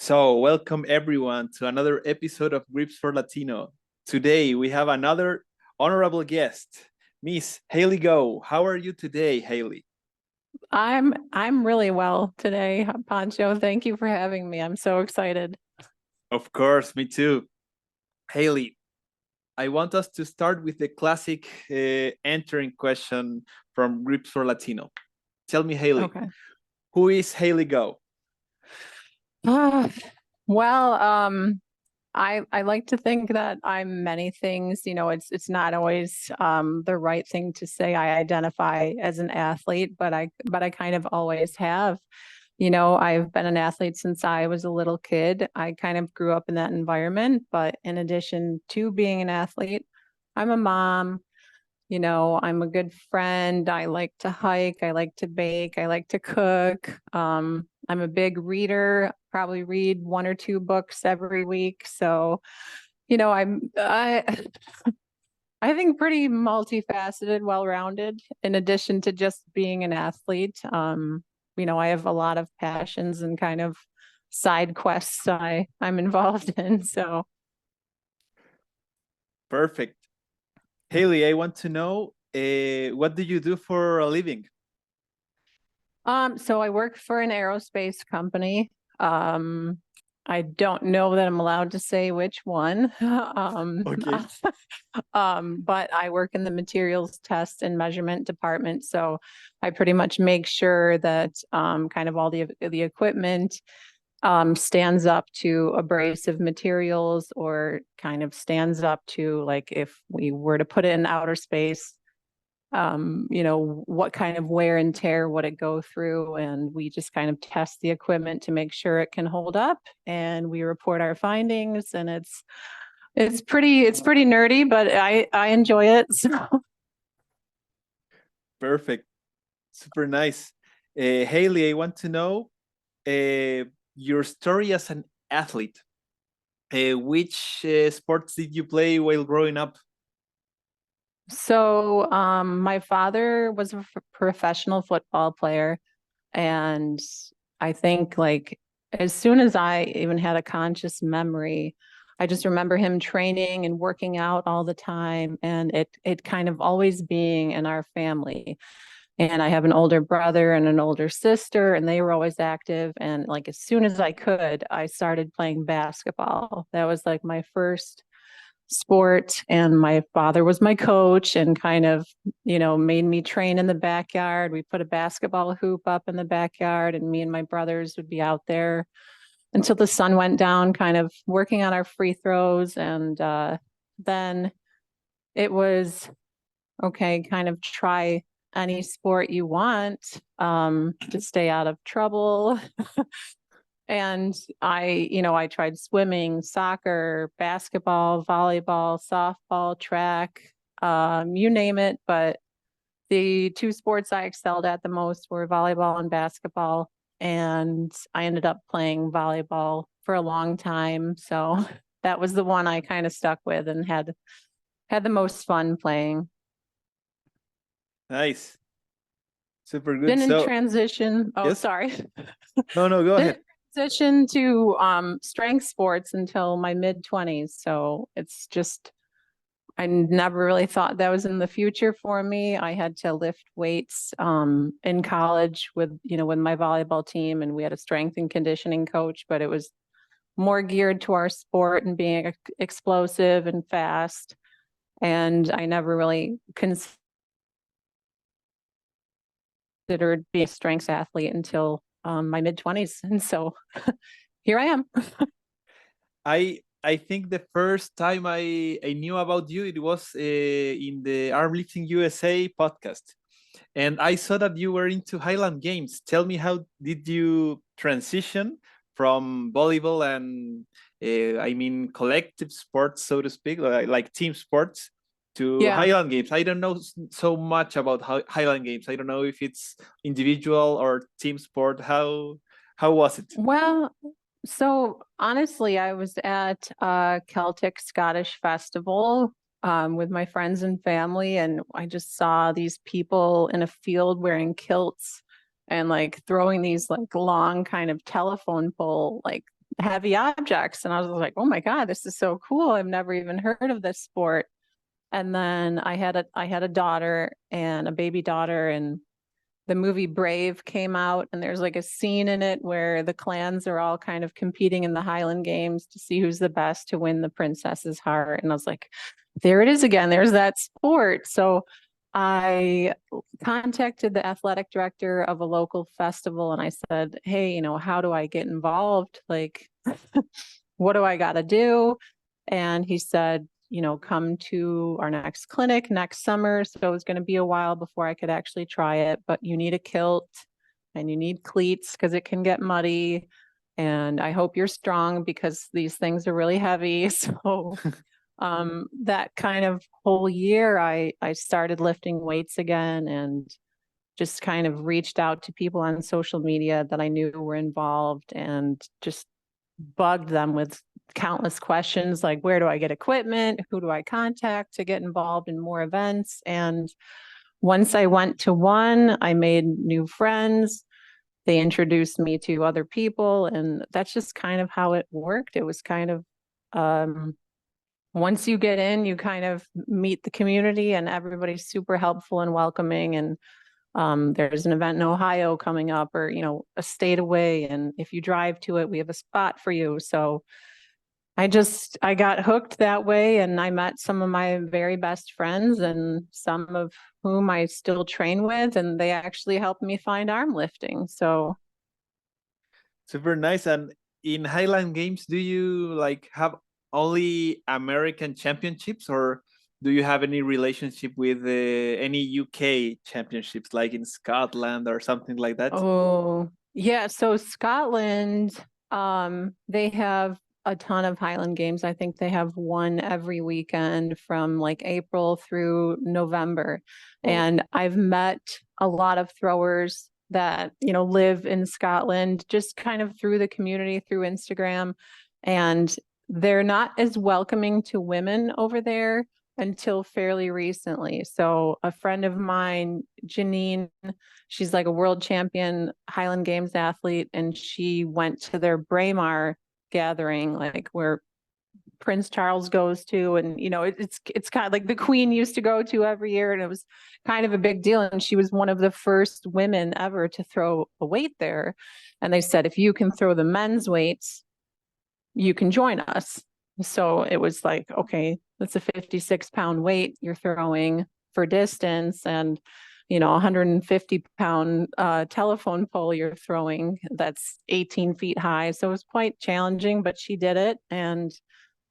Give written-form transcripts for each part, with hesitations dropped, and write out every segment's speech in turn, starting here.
So, welcome everyone to another episode of Gripsport Latino. Today we have another honorable guest, Miss Haley Go. How are you today, Haley? I'm really well today, Pancho. Thank you for having me. I'm so excited. Of course, me too. Haley, I want us to start with the classic entering question from Gripsport Latino. Tell me, Haley, Okay. who is Haley Go? Ah, well, I like to think that I'm many things. It's not always the right thing to say I identify as an athlete, but I kind of always have. I've been an athlete since I was a little kid. I kind of grew up in that environment, but in addition to being an athlete, I'm a mom. I'm a good friend. I like to hike. I like to bake. I like to cook. I'm a big reader, probably read one or two books every week. So, I I think pretty multifaceted, well-rounded, in addition to just being an athlete. I have a lot of passions and kind of side quests I'm involved in. So Perfect. Haley, I want to know what do you do for a living? So I work for an aerospace company. Um, I don't know that I'm allowed to say which one. Okay. But I work in the materials test and measurement department. So I pretty much make sure that kind of all the equipment stands up to abrasive materials or kind of stands up to, like, if we were to put it in outer space, what kind of wear and tear would it go through? And we just kind of test the equipment to make sure it can hold up, and we report our findings. And it's pretty nerdy, but I enjoy it. So Perfect. Super nice. Haley, I want to know your story as an athlete. Which sports did you play while growing up? my father was a professional football player, and I think, like, as soon as I even had a conscious memory, I just remember him training and working out all the time, and it kind of always being in our family. And I have an older brother and an older sister, and they were always active. And, like, as soon as I could, I started playing basketball. That was like my first sport, and my father was my coach and kind of, made me train in the backyard. We put a basketball hoop up in the backyard, and me and my brothers would be out there until the sun went down, kind of working on our free throws. And then it was okay, kind of try any sport you want to stay out of trouble. And I tried swimming, soccer, basketball, volleyball, softball, track, you name it. But the two sports I excelled at the most were volleyball and basketball. And I ended up playing volleyball for a long time. So that was the one I kind of stuck with and had the most fun playing. Nice. Super good. Didn't So, transition. Oh, yes. sorry. No, no, go ahead. Didn't transition to strength sports until my mid-20s. So it's just, I never really thought that was in the future for me. I had to lift weights in college with my volleyball team, and we had a strength and conditioning coach, but it was more geared to our sport and being explosive and fast. And I never really considered being a strengths athlete until my mid-20s. And so here I am. I think the first time I knew about you, it was in the Armlifting USA podcast. And I saw that you were into Highland games. Tell me, how did you transition from volleyball and I mean collective sports, so to speak, like team sports, to Yeah. Highland games? I don't know so much about Highland games. I don't know if it's individual or team sport. How was it? Well, so honestly, I was at a Celtic Scottish festival with my friends and family, and I just saw these people in a field wearing kilts and, like, throwing these, like, long kind of telephone pole, like, heavy objects. And I was like, oh my God, this is so cool. I've never even heard of this sport. And then I had a daughter and a baby daughter, and the movie Brave came out, and there's like a scene in it where the clans are all kind of competing in the Highland Games to see who's the best to win the princess's heart. And I was like, there it is again. There's that sport. So I contacted the athletic director of a local festival and I said, hey, how do I get involved? Like, what do I got to do? And he said, come to our next clinic next summer. So it was going to be a while before I could actually try it, but you need a kilt and you need cleats because it can get muddy. And I hope you're strong because these things are really heavy. So that kind of whole year, I started lifting weights again and just kind of reached out to people on social media that I knew were involved and just bugged them with countless questions like, where do I get equipment? Who do I contact to get involved in more events? And once I went to one, I made new friends. They introduced me to other people, and that's just kind of how it worked. It was kind of once you get in, you kind of meet the community and everybody's super helpful and welcoming. And there's an event in Ohio coming up or, a state away. And if you drive to it, we have a spot for you. So I got hooked that way, and I met some of my very best friends and some of whom I still train with, and they actually helped me find arm lifting. So Super nice. And in Highland Games, do you like have only American championships, or do you have any relationship with any UK championships, like in Scotland or something like that? oh, yeah. So Scotland, they have a ton of Highland Games. I think they have one every weekend from like April through November. Oh. And I've met a lot of throwers that, live in Scotland just kind of through the community, through Instagram. And they're not as welcoming to women over there until fairly recently. So a friend of mine, Janine, she's like a world champion Highland Games athlete, and she went to their Braemar gathering, like where Prince Charles goes to, and it's kind of like the Queen used to go to every year, and it was kind of a big deal. And she was one of the first women ever to throw a weight there. And they said, if you can throw the men's weights, you can join us. So it was like, okay, that's a 56-pound weight you're throwing for distance, and 150-pound telephone pole you're throwing that's 18 feet high. So it was quite challenging, but she did it. And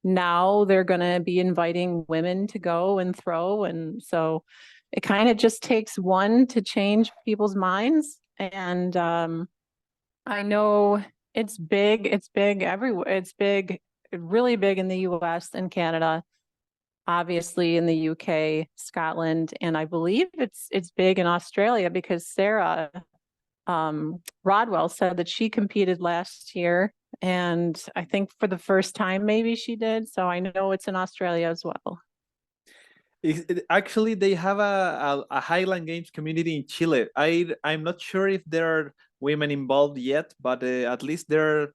now they're going to be inviting women to go and throw. And so it kind of just takes one to change people's minds. And I know it's big. It's big everywhere. It's big, really big in the US and Canada, obviously in the UK, Scotland, and I believe it's big in Australia because Sarah Rodwell said that she competed last year, and I think for the first time maybe she did. So I know it's in Australia as well. Actually, they have a Highland Games community in Chile. I'm not sure if there are women involved yet, but at least there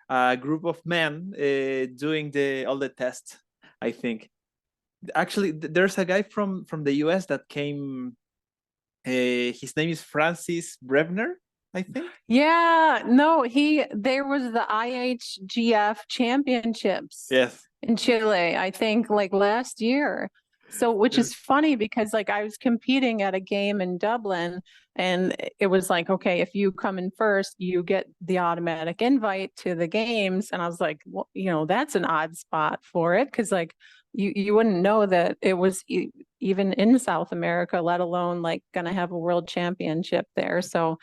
are a group of men doing all the tests, I think. Actually, there's a guy from the US that came. His name is Francis Brevner, I think. Yeah, no, there was the IHGF championships. Yes. In Chile, I think like last year. So, which is funny because like I was competing at a game in Dublin, and it was like, okay, if you come in first, you get the automatic invite to the games. And I was like, well, that's an odd spot for it, because like you wouldn't know that it was even in South America, let alone like going to have a world championship there. So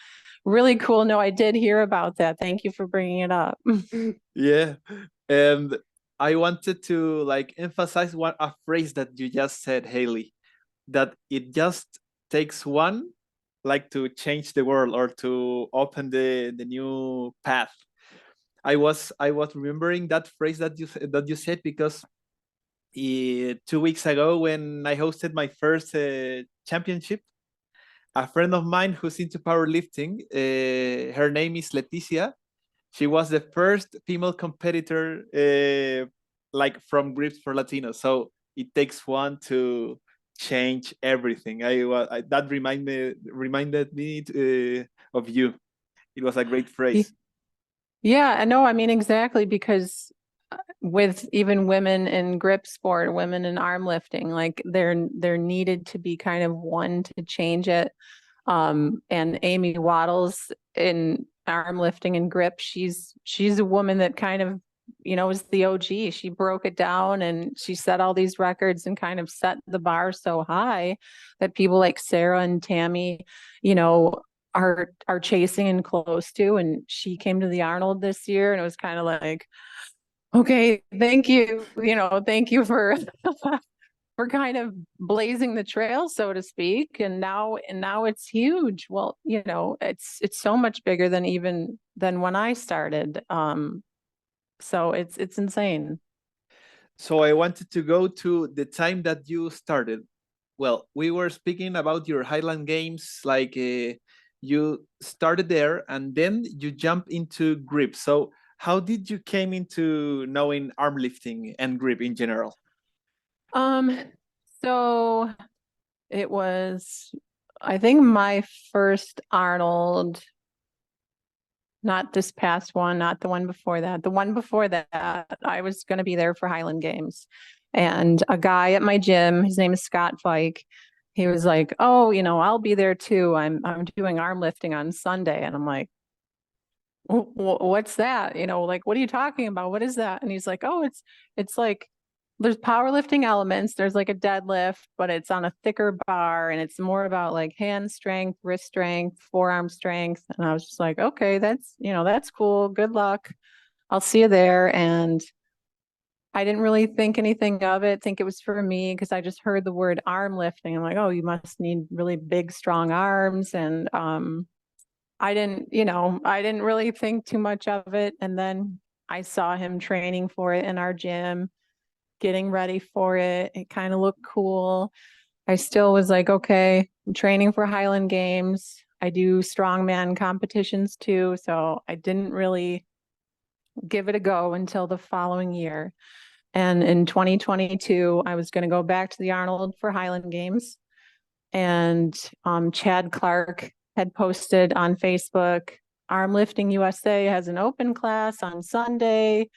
really cool. No, I did hear about that. Thank you for bringing it up. Yeah. And I wanted to like emphasize a phrase that you just said, Haley, that it just takes one like to change the world or to open the new path. I was remembering that phrase that you said because 2 weeks ago when I hosted my first championship, a friend of mine who's into powerlifting, her name is Leticia. She was the first female competitor, like from Gripsport Latino. So it takes one to change everything. That reminded me of you. It was a great phrase. Yeah, I know. I mean, exactly, because with even women in grip sport, women in arm lifting, like there needed to be kind of one to change it. And Amy Waddles in arm lifting and grip, she's a woman that kind of, is the OG. She broke it down and she set all these records and kind of set the bar so high that people like Sarah and Tammy, are chasing and close to. And she came to the Arnold this year, and it was kind of like, okay, thank you, thank you for for kind of blazing the trail, so to speak. And now it's huge. Well, it's so much bigger than when I started. So it's insane. So I wanted to go to the time that you started. Well, we were speaking about your Highland Games, like you started there and then you jumped into grip. So how did you came into knowing arm lifting and grip in general? So it was, I think, my first Arnold, not this past one, not the one before that. The one before that, I was going to be there for Highland Games. And a guy at my gym, his name is Scott Fike, he was like, "Oh, I'll be there too. I'm doing arm lifting on Sunday." And I'm like, "What's that? Like, what are you talking about? What is that?" And he's like, "Oh, it's like there's powerlifting elements. There's like a deadlift, but it's on a thicker bar, and it's more about like hand strength, wrist strength, forearm strength." And I was just like, "Okay, that's cool. Good luck. I'll see you there." And I didn't really think anything of it, think it was for me, because I just heard the word arm lifting. I'm like, "Oh, you must need really big, strong arms." And I didn't really think too much of it. And then I saw him training for it in our gym, getting ready for it. It kind of looked cool. I still was like, okay, I'm training for Highland Games. I do strongman competitions too. So I didn't really give it a go until the following year. And in 2022, I was going to go back to the Arnold for Highland Games. And Chad Clark had posted on Facebook, Armlifting USA has an open class on Sunday.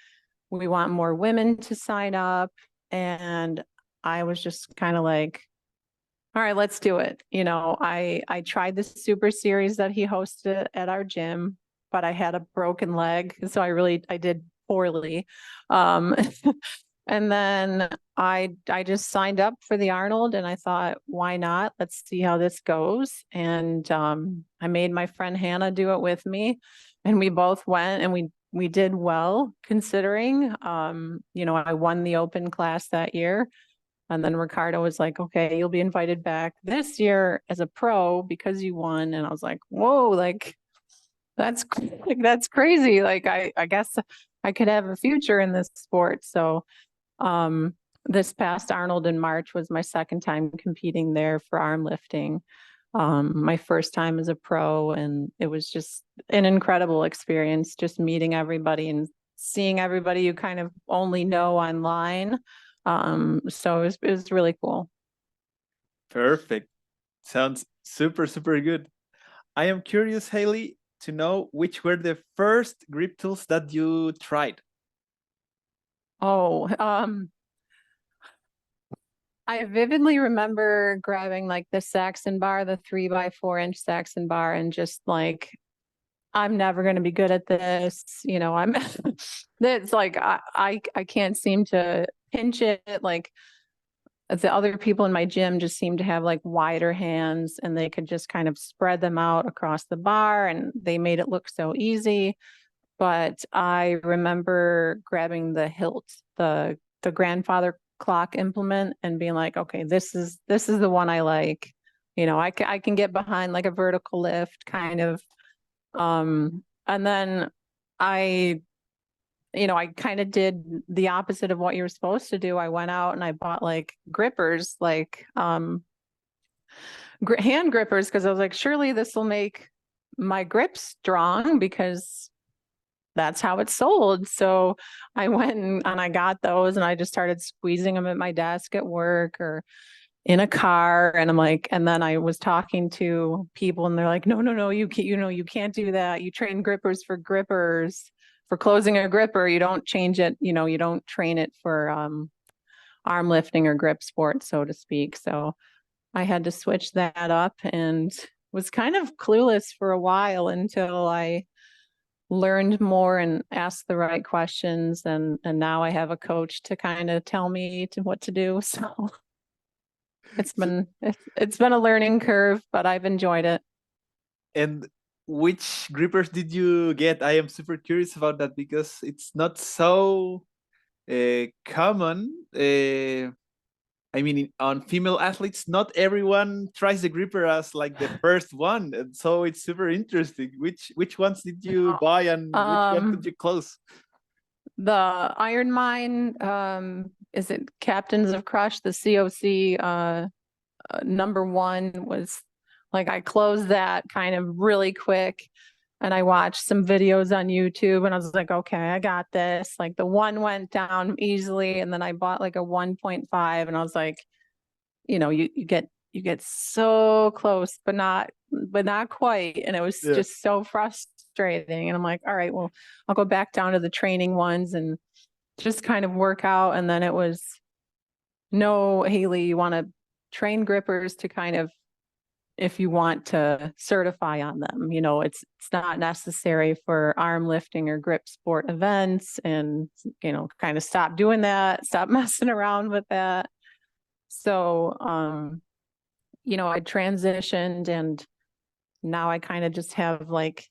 We want more women to sign up. And I was just kind of like, all right, let's do it. I tried the super series that he hosted at our gym, but I had a broken leg. So I did poorly. Um, and then I just signed up for the Arnold, and I thought, why not? Let's see how this goes. And I made my friend Hannah do it with me, and we both went, and we did well considering. I won the open class that year. And then Ricardo was like, "Okay, you'll be invited back this year as a pro because you won." And I was like, "Whoa, like that's like that's crazy. Like I guess I could have a future in this sport." So this past Arnold in March was my second time competing there for arm lifting. My first time as a pro, and it was just an incredible experience, just meeting everybody and seeing everybody you kind of only know online. So it was really cool. Perfect. Sounds super, super good. I am curious, Haley, to know which were the first grip tools that you tried. Oh, I vividly remember grabbing like the Saxon bar, the 3x4 inch Saxon bar, and just like, I'm never going to be good at this. I'm it's like I can't seem to pinch it. Like the other people in my gym just seem to have like wider hands, and they could just kind of spread them out across the bar, and they made it look so easy. But I remember grabbing the hilt, the grandfather clock implement, and being like, okay, this is the one I like. I can get behind like a vertical lift kind of. And then I I kind of did the opposite of what you were supposed to do. I went out and I bought like grippers, like hand grippers, because I was like, surely this will make my grip strong, because that's how it's sold. So I went and I got those and I just started squeezing them at my desk at work or in a car. And I'm like, and then I was talking to people and they're like, no, you can't, you can't do that. You train grippers for grippers. For closing a gripper, you don't change it, you don't train it for arm lifting or grip sport, so to speak. So I had to switch that up and was kind of clueless for a while until I learned more and asked the right questions. And now I have a coach to kind of tell me what to do. So it's been a learning curve, but I've enjoyed it. And which grippers did you get? I am super curious about that because it's not so common. I mean, on female athletes, not everyone tries the gripper as like the first one, and so it's super interesting. Which ones did you buy, and which one did you close? The Iron Mine, is it Captains of Crush? The COC number one was like, I closed that kind of really quick and I watched some videos on YouTube and I was like, okay, I got this. Like the one went down easily. And then I bought like a 1.5 and I was like, you get so close, but not quite. And it was just so frustrating. And I'm like, all right, well, I'll go back down to the training ones and just kind of work out. And then it was, no, Haley, you want to train grippers to kind of, if you want to certify on them, it's not necessary for arm lifting or grip sport events, and, kind of stop doing that, stop messing around with that. So, I transitioned and now I kind of just have like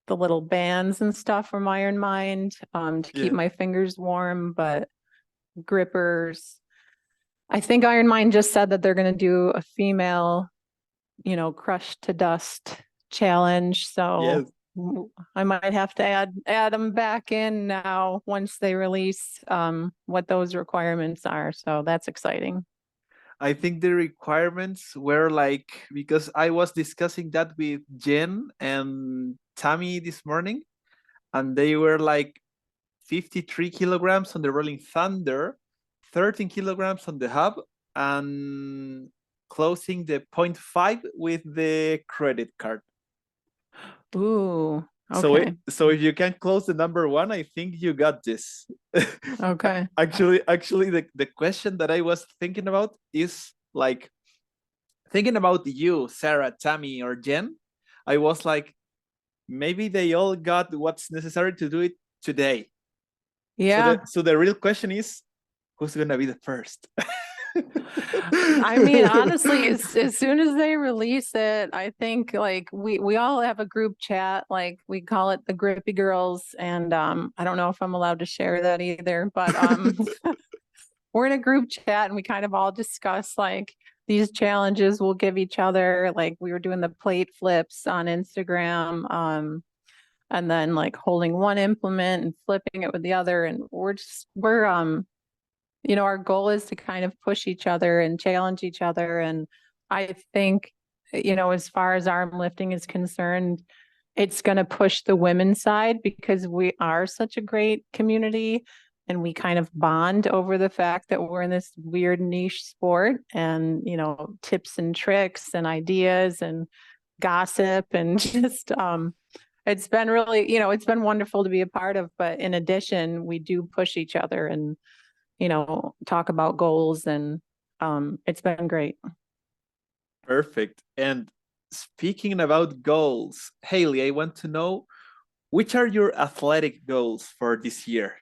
the little bands and stuff from Iron Mind, to keep my fingers warm, but grippers, I think Iron Mind just said that they're going to do a female, crushed to dust challenge. So I might have to add them back in now once they release what those requirements are. So that's exciting. I think the requirements were like, because I was discussing that with Jen and Tammy this morning, and they were like 53 kilograms on the Rolling Thunder, 13 kilograms on the hub, and closing the 0.5 with the credit card. Ooh, okay. So if you can close the number one, I think you got this. Okay. Actually, the question that I was thinking about is like, thinking about you, Sarah, Tammy, or Jen, I was like, maybe they all got what's necessary to do it today. Yeah. So the real question is, who's gonna be the first? I mean, honestly, as soon as they release it, I think like we all have a group chat, like we call it the Grippy Girls, and I don't know if I'm allowed to share that either, but we're in a group chat and we kind of all discuss like these challenges we'll give each other. Like we were doing the plate flips on Instagram, and then like holding one implement and flipping it with the other, and we're our goal is to kind of push each other and challenge each other. And I think, as far as arm lifting is concerned, it's going to push the women's side because we are such a great community and we kind of bond over the fact that we're in this weird niche sport, and, tips and tricks and ideas and gossip and just, it's been really, it's been wonderful to be a part of. But in addition, we do push each other and, talk about goals, and it's been great. Perfect. And speaking about goals, Haley, I want to know, which are your athletic goals for this year?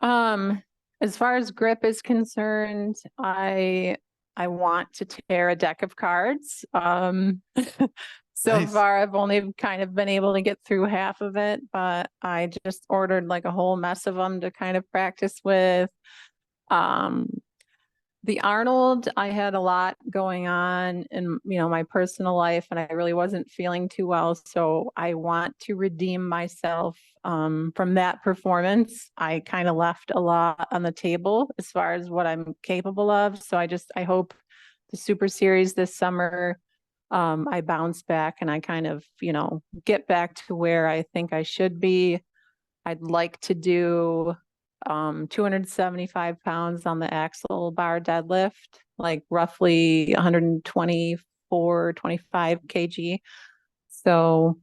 As far as grip is concerned, I want to tear a deck of cards. So Nice. far, I've only kind of been able to get through half of it, but I just ordered like a whole mess of them to kind of practice with. The Arnold, I had a lot going on in, my personal life, and I really wasn't feeling too well. So I want to redeem myself from that performance. I kind of left a lot on the table as far as what I'm capable of. So I hope the Super Series this summer, I bounce back and I kind of, get back to where I think I should be. I'd like to do 275 pounds on the axle bar deadlift, like roughly 124, 25 kg. So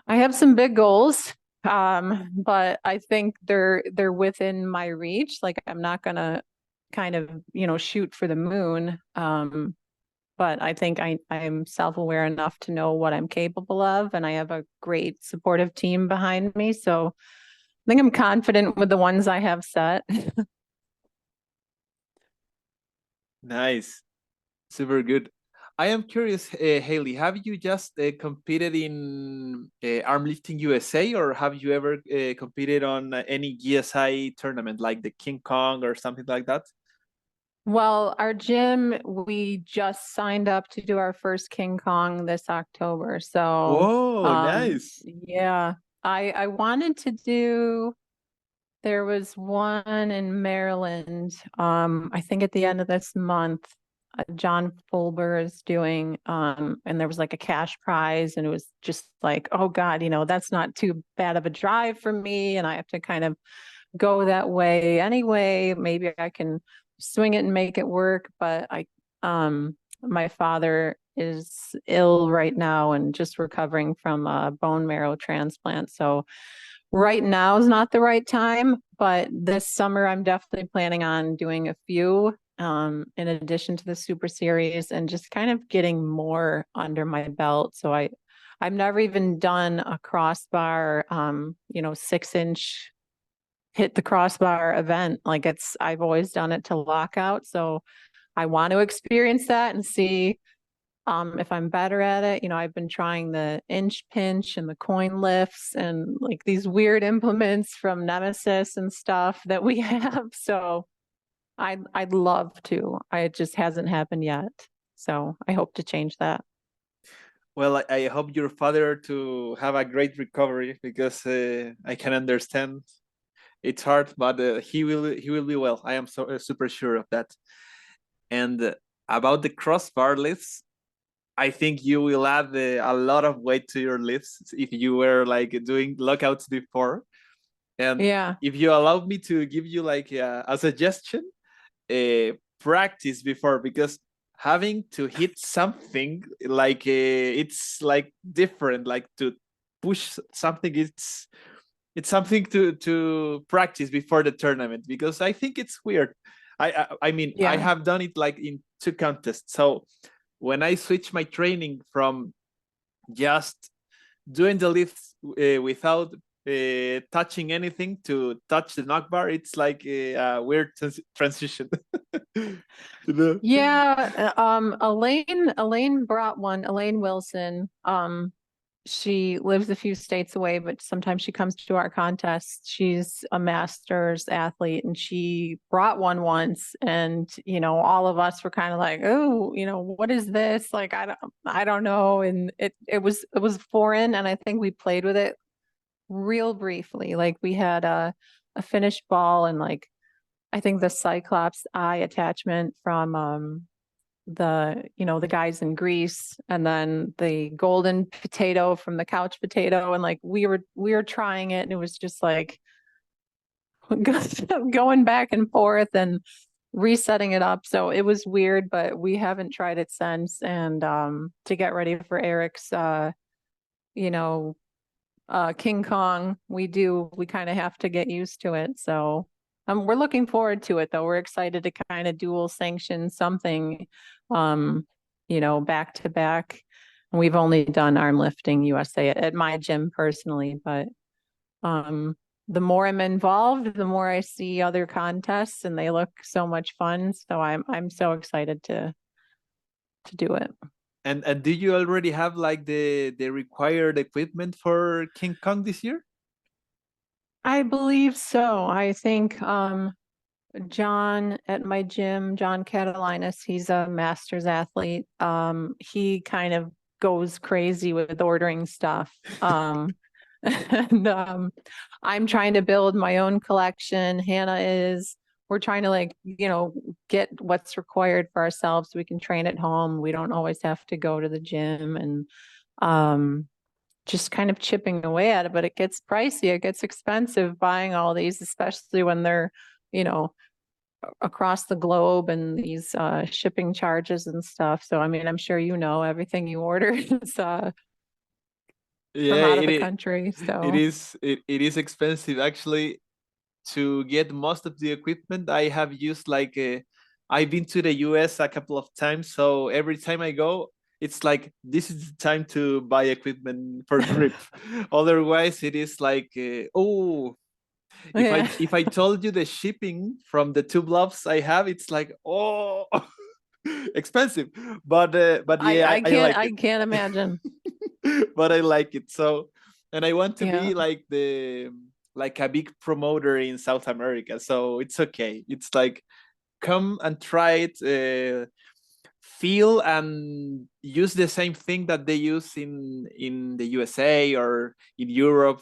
I have some big goals, but I think they're within my reach. Like I'm not gonna kind of, shoot for the moon. But I think I'm self-aware enough to know what I'm capable of, and I have a great supportive team behind me. So I think I'm confident with the ones I have set. Nice. Super good. I am curious, Haley, have you just competed in Armlifting USA, or have you ever competed on any GSI tournament like the King Kong or something like that? Well, our gym, we just signed up to do our first King Kong this October. So, Whoa, nice. yeah, I wanted to do, there was one in Maryland, I think at the end of this month, John Fulber is doing, and there was like a cash prize, and it was just like, oh God, that's not too bad of a drive for me, and I have to kind of go that way anyway. Maybe I can swing it and make it work. But my father is ill right now and just recovering from a bone marrow transplant. So right now is not the right time, but this summer I'm definitely planning on doing a few in addition to the Super Series and just kind of getting more under my belt. So I've never even done a crossbar, 6-inch hit the crossbar event. Like I've always done it to lockout. So I want to experience that and see if I'm better at it. I've been trying the inch pinch and the coin lifts and like these weird implements from Nemesis and stuff that we have. So I'd love to. It just hasn't happened yet. So I hope to change that. Well, I hope your father to have a great recovery, because I can understand it's hard, but he will be well. I am so super sure of that. And about the crossbar lifts, I think you will add a lot of weight to your lifts if you were like doing lockouts before. And Yeah. if you allow me to give you like a suggestion, practice before, because having to hit something like it's like different, like to push something, it's something to practice before the tournament, because I think it's weird. I mean, I Yeah. have done it like in 2 contests. So when I switch my training from just doing the lifts without touching anything to touch the knock bar, it's like a weird transition. you know? Yeah, Elaine brought one, Elaine Wilson. She lives a few states away, but sometimes she comes to our contests. She's a masters athlete and she brought one once, and all of us were kind of like, oh, what is this? Like I don't know. And it was foreign, and I think we played with it real briefly. Like we had a finished ball and like I think the Cyclops eye attachment from the guys in Greece, and then the golden potato from the couch potato, and like we were trying it, and it was just like going back and forth and resetting it up. So it was weird, but we haven't tried it since. And to get ready for Eric's you know King Kong, we kind of have to get used to it. So we're looking forward to it, though. We're excited to kind of dual sanction something, back to back. We've only done arm lifting USA at my gym personally, but the more I'm involved, the more I see other contests, and they look so much fun. So I'm so excited to do it. And do you already have like the required equipment for King Kong this year? I believe so. I think John at my gym, John Catalinas, he's a master's athlete. He kind of goes crazy with ordering stuff. And I'm trying to build my own collection. Hannah is. We're trying to get what's required for ourselves so we can train at home. We don't always have to go to the gym. And just kind of chipping away at it, but it gets pricey. It gets expensive buying all these, especially when they're, you know, across the globe and these shipping charges and stuff. So, I mean, I'm sure you know everything you order is from Yeah, out of the country. So it is expensive actually. To get most of the equipment, I have used like I've been to the US a couple of times, so every time I go, it's like this is the time to buy equipment for grip. Otherwise, it is like oh, yeah, if I told you the shipping from the two gloves I have, it's like oh, expensive. But yeah, I like I it. can't imagine. But I like it. So, and I want to Yeah. be like the like a big promoter in South America. So it's okay. It's like come and try it, feel and use the same thing that they use in the USA or in Europe,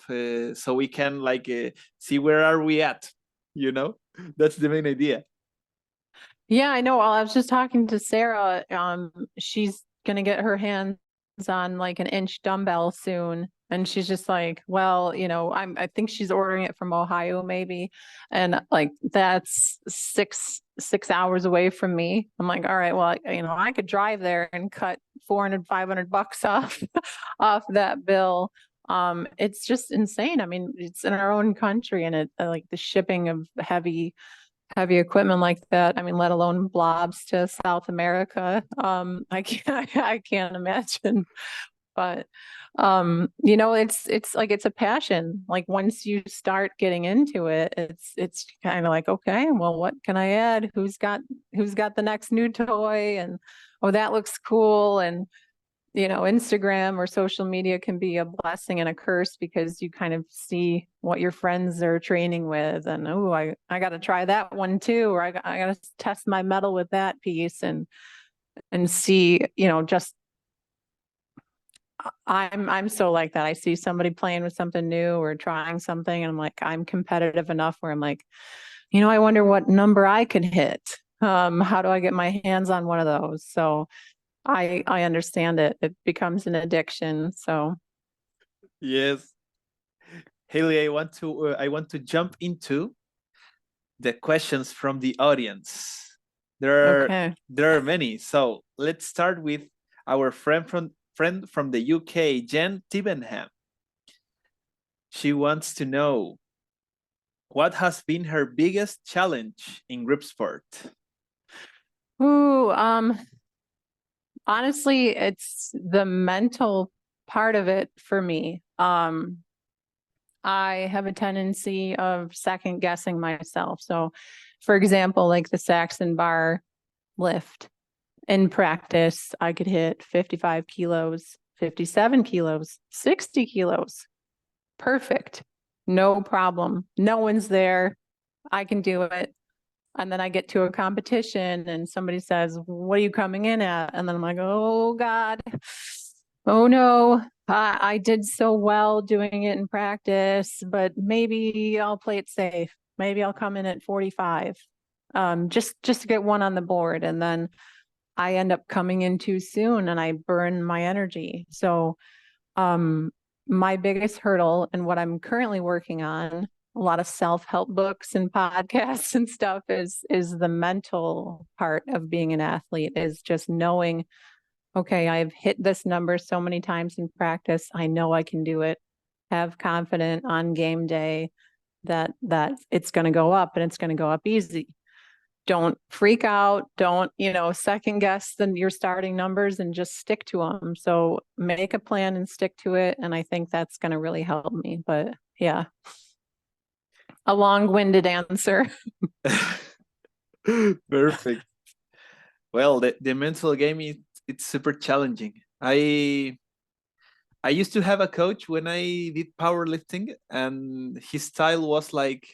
so we can like see where are we at. You know, that's the main idea. Yeah, I know. Well, I was just talking to Sarah. She's gonna get her hands on like an inch dumbbell soon. And she's just like, well, you know, I think she's ordering it from Ohio, maybe. And like that's 6 hours away from me. I'm like, all right, well, you know, I could drive there and cut 400, $500 off off that bill. It's just insane. I mean, it's in our own country and it like the shipping of heavy equipment like that. I mean, let alone blobs to South America. I can't I can't imagine. But you know, it's like it's a passion. Like once you start getting into it, it's kind of like, okay, well, what can I add? Who's got the next new toy? And oh, that looks cool. And you know, Instagram or social media can be a blessing and a curse because you kind of see what your friends are training with and oh, I got to try that one too, or I got to test my metal with that piece and see, you know, just I'm so like that. I see somebody playing with something new or trying something and I'm like I'm competitive enough where I'm like, you know, I wonder what number I could hit. How do I get my hands on one of those? So I understand it. It becomes an addiction. So Yes, Haley, I want to jump into the questions from the audience. okay. There are many. So let's start with our friend from the UK, Jen Tibenham. She wants to know what has been her biggest challenge in Gripsport. Ooh, honestly, it's the mental part of it for me. I have a tendency of second guessing myself. So, for example, like the Saxon bar lift in practice, I could hit 55 kilos, 57 kilos, 60 kilos. Perfect. No problem. No one's there. I can do it. And then I get to a competition and somebody says, what are you coming in at? And then I'm like, oh God, oh no, I did so well doing it in practice, but maybe I'll play it safe. Maybe I'll come in at 45, just to get one on the board. And then I end up coming in too soon and I burn my energy. So my biggest hurdle and what I'm currently working on, a lot of self-help books and podcasts and stuff is the mental part of being an athlete, is just knowing, okay, I've hit this number so many times in practice. I know I can do it. Have confidence on game day that it's going to go up and it's going to go up easy. Don't freak out. Don't, you know, second guess your starting numbers and just stick to them. So make a plan and stick to it. And I think that's going to really help me. But yeah, a long-winded answer. Perfect. Well, the mental game is it's super challenging. I used to have a coach when I did powerlifting, and his style was like,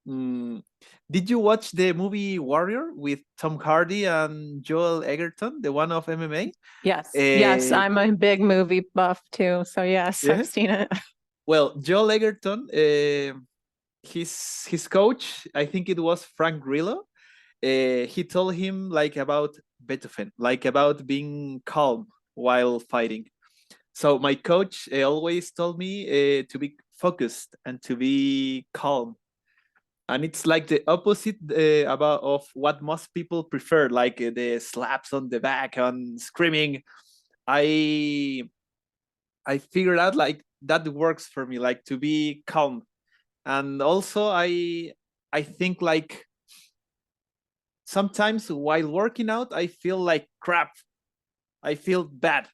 mm, did you watch the movie Warrior with Tom Hardy and Joel Egerton, the one of MMA? Yes. Yes. I'm a big movie buff too. So yes, Yeah. I've seen it. Well, Joel Egerton, his coach, I think it was Frank Grillo. He told him like about Beethoven, like about being calm while fighting. So my coach always told me to be focused and to be calm, and it's like the opposite about of what most people prefer, like the slaps on the back and screaming. I i figured out like that works for me, like to be calm. And also I think like sometimes while working out I feel like crap, I feel bad,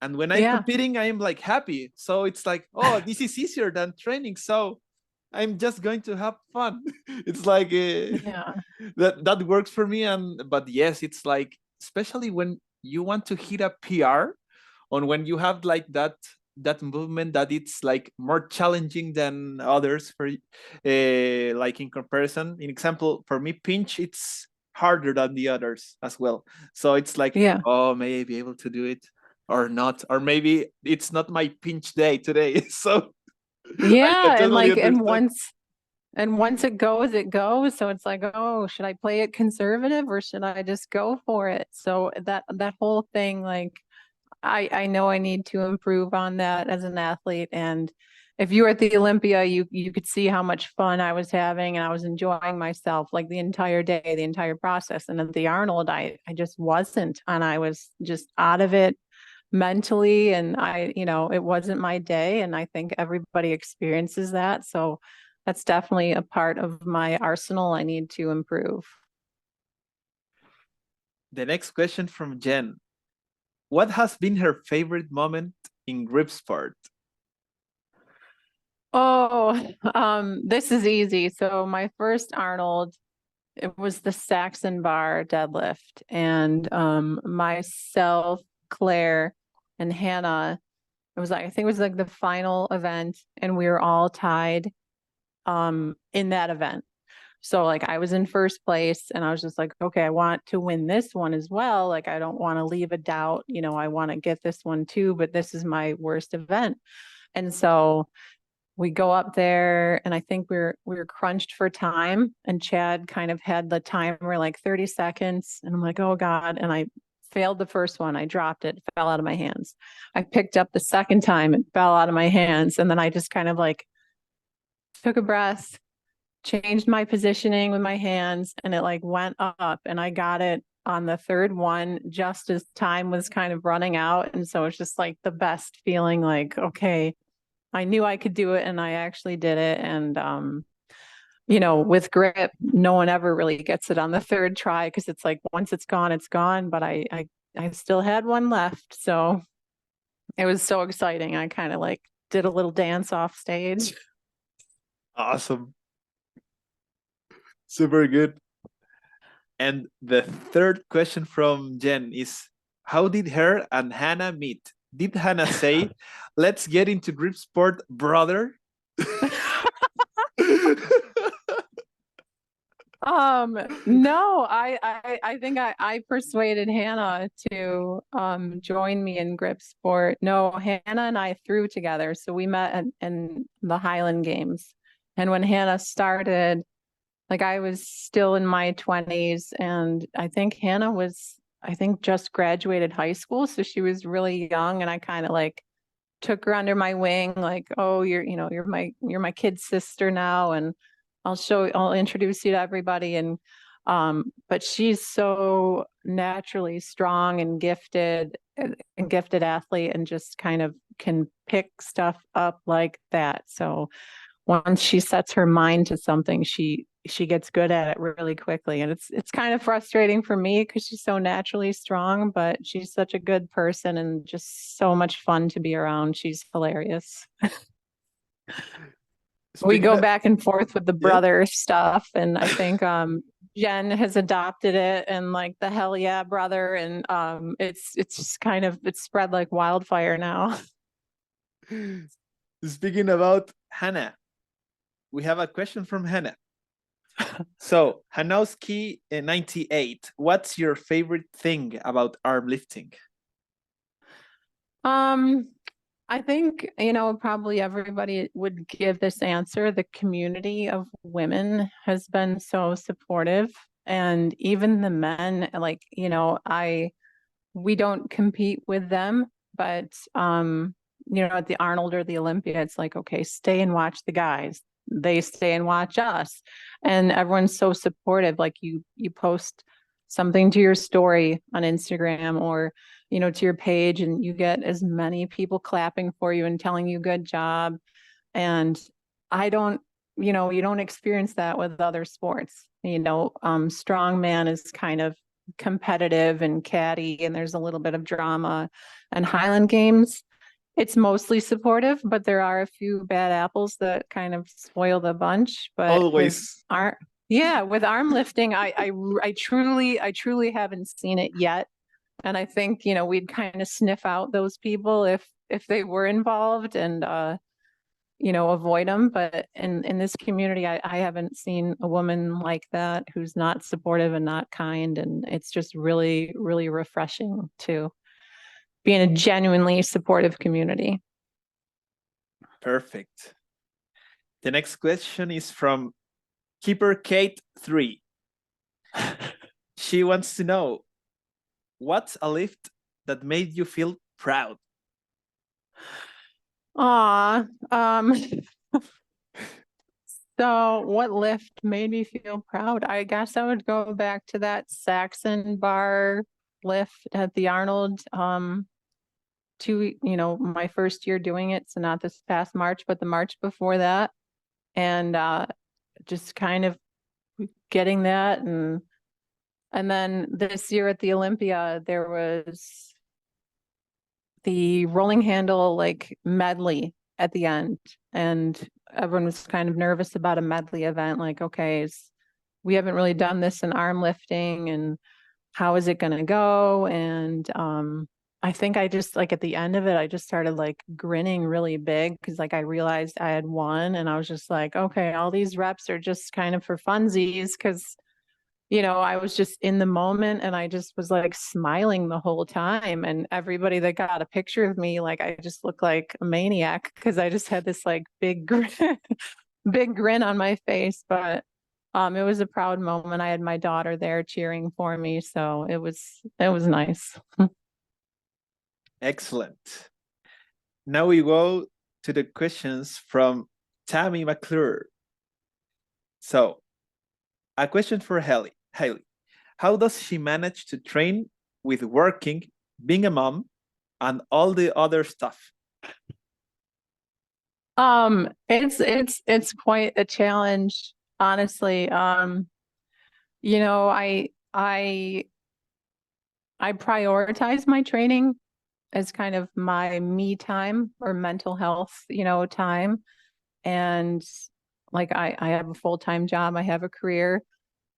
and when I'm Yeah. competing I'm like happy, so it's like, oh, this is easier than training, so I'm just going to have fun. It's like Yeah. that works for me. And but yes, it's like especially when you want to hit a PR, on when you have like that movement that it's like more challenging than others for like in comparison. In example, for me, pinch, it's harder than the others as well. So it's like, Yeah. oh, may I be able to do it or not? Or maybe it's not my pinch day today. So I Yeah. can And totally like, understand. and once it goes, it goes. So it's like, oh, should I play it conservative or should I just go for it? So that whole thing, like, I know I need to improve on that as an athlete. And if you were at the Olympia, you could see how much fun I was having and I was enjoying myself like the entire day, the entire process. And at the Arnold, I just wasn't, and I was just out of it mentally. And it wasn't my day. And I think everybody experiences that. So that's definitely a part of my arsenal I need to improve. The next question from Jen. What has been her favorite moment in Gripsport? Oh, this is easy. So my first Arnold, it was the Saxon bar deadlift, and myself, Claire, and Hannah. It was like, I think it was like the final event, and we were all tied in that event. So like I was in first place and I was just like, okay, I want to win this one as well. Like I don't want to leave a doubt, I want to get this one too, but this is my worst event. And so we go up there and I think we were crunched for time, and Chad kind of had the timer like 30 seconds, and I'm like, oh God. And I failed the first one. I dropped it, fell out of my hands. I picked up the second time, it fell out of my hands. And then I just kind of like took a breath, changed my positioning with my hands, and it like went up, and I got it on the third one just as time was kind of running out. And so it's just like the best feeling, like, okay, I knew I could do it and I actually did it. And with grip, no one ever really gets it on the third try, because it's like once it's gone, it's gone. But I still had one left. So it was so exciting. I kind of like did a little dance off stage. Awesome. Super good. And the third question from Jen is, how did her and Hannah meet? Did Hannah say, let's get into grip sport, brother? No, I think I persuaded Hannah to join me in grip sport. No, Hannah and I threw together. So we met in the Highland games. And when Hannah started, like I was still in my 20s, and I think Hannah was, I think, just graduated high school. So she was really young, and I kind of like took her under my wing, like, oh, you're my kid's sister now, and I'll introduce you to everybody. And but she's so naturally strong and gifted athlete, and just kind of can pick stuff up like that. So once she sets her mind to something, she gets good at it really quickly. And it's kind of frustrating for me because she's so naturally strong, but she's such a good person and just so much fun to be around. She's hilarious. We Speaking go of, back and forth with the yeah, brother stuff, and I think Jen has adopted it, and like the hell yeah brother, and it's just kind of, it's spread like wildfire now. speaking about Hannah, we have a question from Hannah. So, Hanowski 98, what's your favorite thing about arm lifting? Um, I think, probably everybody would give this answer. The community of women has been so supportive. And even the men, like, we don't compete with them, but at the Arnold or the Olympia, it's like, okay, stay and watch the guys. They stay and watch us. And everyone's so supportive. Like you post something to your story on Instagram or, to your page, and you get as many people clapping for you and telling you good job. And I don't, you don't experience that with other sports. Strongman is kind of competitive and catty, and there's a little bit of drama. And Highland Games, it's mostly supportive, but there are a few bad apples that kind of spoil the bunch. But Always. with arm lifting, I truly haven't seen it yet. And I think, we'd kind of sniff out those people if they were involved and avoid them. But in this community, I haven't seen a woman like that who's not supportive and not kind. And it's just really, really refreshing to be in a genuinely supportive community. Perfect. The next question is from Keeper Kate 3. She wants to know, what's a lift that made you feel proud? So what lift made me feel proud? I guess I would go back to that Saxon bar lift at the Arnold. My first year doing it, so not this past March, but the March before that, and just kind of getting that, and then this year at the Olympia, there was the rolling handle like medley at the end, and everyone was kind of nervous about a medley event. Like, okay, we haven't really done this in arm lifting, and how is it going to go? And I think I just like at the end of it, I just started like grinning really big because like I realized I had won, and I was just like, okay, all these reps are just kind of for funsies because I was just in the moment, and I just was like smiling the whole time. And everybody that got a picture of me, like I just looked like a maniac because I just had this like big grin on my face. But it was a proud moment. I had my daughter there cheering for me, so it was nice. Excellent. Now we go to the questions from Tammy McClure. So, a question for Hailey. How does she manage to train with working, being a mom, and all the other stuff? It's quite a challenge, honestly. I prioritize my training as kind of my me time or mental health, time. And like I have a full-time job, I have a career.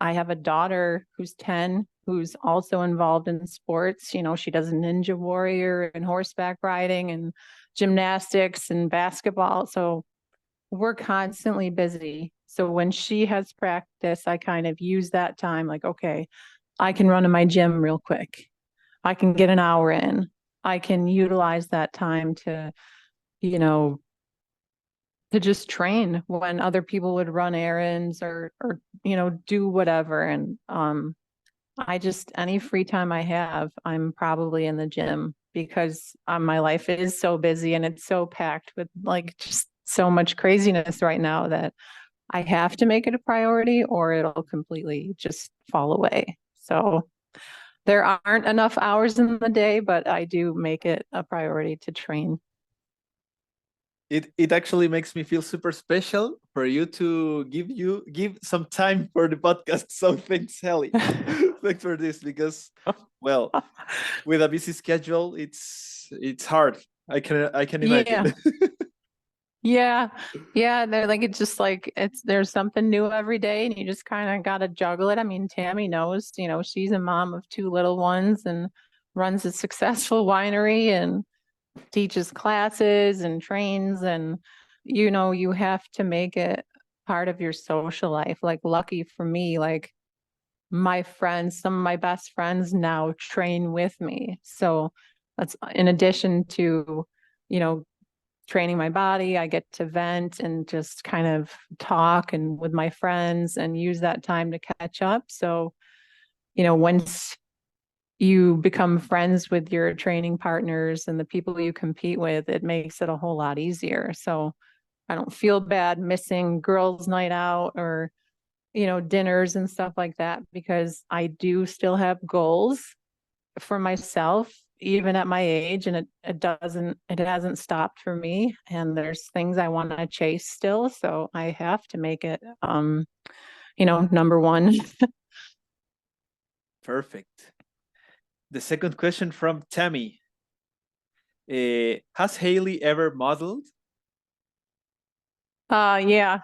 I have a daughter who's 10, who's also involved in sports. She does Ninja Warrior and horseback riding and gymnastics and basketball. So we're constantly busy. So when she has practice, I kind of use that time like, okay, I can run to my gym real quick. I can get an hour in. I can utilize that time to, to just train when other people would run errands or do whatever. And any free time I have, I'm probably in the gym because my life is so busy and it's so packed with like just so much craziness right now that I have to make it a priority or it'll completely just fall away. So there aren't enough hours in the day, but I do make it a priority to train. It actually makes me feel super special for you to give some time for the podcast. So thanks, Hailey. Thanks for this because, well, with a busy schedule, it's hard. I can imagine. Yeah. They're like, it's just like there's something new every day, and you just kind of got to juggle it. I mean, Tammy knows, she's a mom of two little ones and runs a successful winery and teaches classes and trains, and you have to make it part of your social life. Like, lucky for me, like my friends, some of my best friends now train with me. So that's in addition to, training my body, I get to vent and just kind of talk and with my friends and use that time to catch up. So, once you become friends with your training partners and the people you compete with, it makes it a whole lot easier. So I don't feel bad missing girls' night out or, dinners and stuff like that, because I do still have goals for myself, even at my age, and it hasn't stopped for me. And there's things I want to chase still. So I have to make it, number one. Perfect. The second question from Tammy. Has Haley ever modeled? Yeah.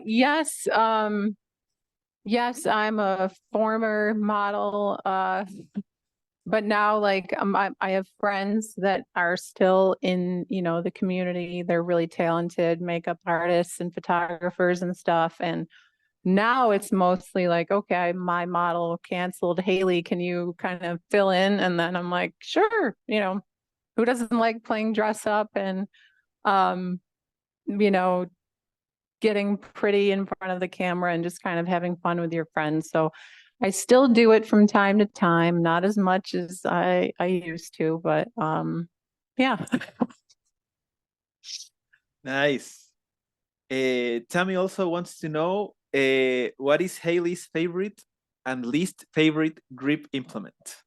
Yes. Yes, I'm a former model. But now, like, I have friends that are still in, the community. They're really talented makeup artists and photographers and stuff. And now it's mostly like, okay, my model canceled. Haley, can you kind of fill in? And then I'm like, sure, who doesn't like playing dress up and, um, you know, getting pretty in front of the camera and just kind of having fun with your friends. So I still do it from time to time, not as much as I used to, but yeah. Nice. Tammy also wants to know what is Haley's favorite and least favorite grip implement?